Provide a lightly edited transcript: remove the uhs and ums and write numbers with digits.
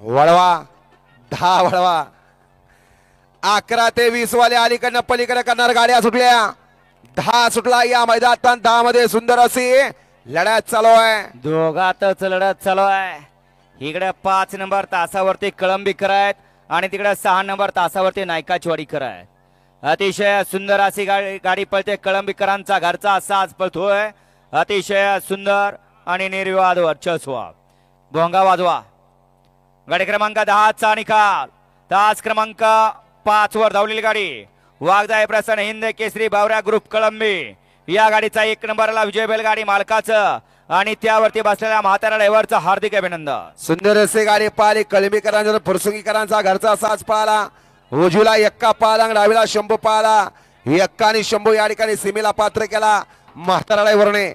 वळवा 10 वळवा 11 ते 20 वाले अलीकडनं पलीकडे करणार गाड्या सुटल्या 10 सुटला या मैदानात 10 मध्ये सुंदर अशी लढत चालू आहे दोघातच लढत चालू आहे इकडे 5 नंबर तासावरती कळंबीकर आहेत आणि तिकडे 6 नंबर तासावरती नायकाचवाडीकर आहेत अतिशय सुंदर अशी गाडी पळते कळंबीकरांचा घरचा साज पळतोय अतिशय सुंदर आणि निर्विवाद वर्चस्व भोंगा वाजवा गाडी क्रमांक 10 चा निकाल तास क्रमांक 5 वर धावलेली गाडी वाघजाई प्रसन्न हिंद केसरी बावऱ्या ग्रुप कळंबी या गाडीचा 1 नंबरला विजय बैलगाडी मालकाचं आणि त्यावरती बसलेल्या म्हातारा ड्रायव्हरचं हार्दिक अभिनंदन सुंदर असे गाडी पाहिली कळंबीकरांचा फुरसुंगीकरांचा घरचा साज पाहिला उजूला एक्का पाहिला डावीला शंभू पाहिला एक्का आणि शंभू या ठिकाणी सीमेला पात्र केला म्हातारा ड्रायव्हरने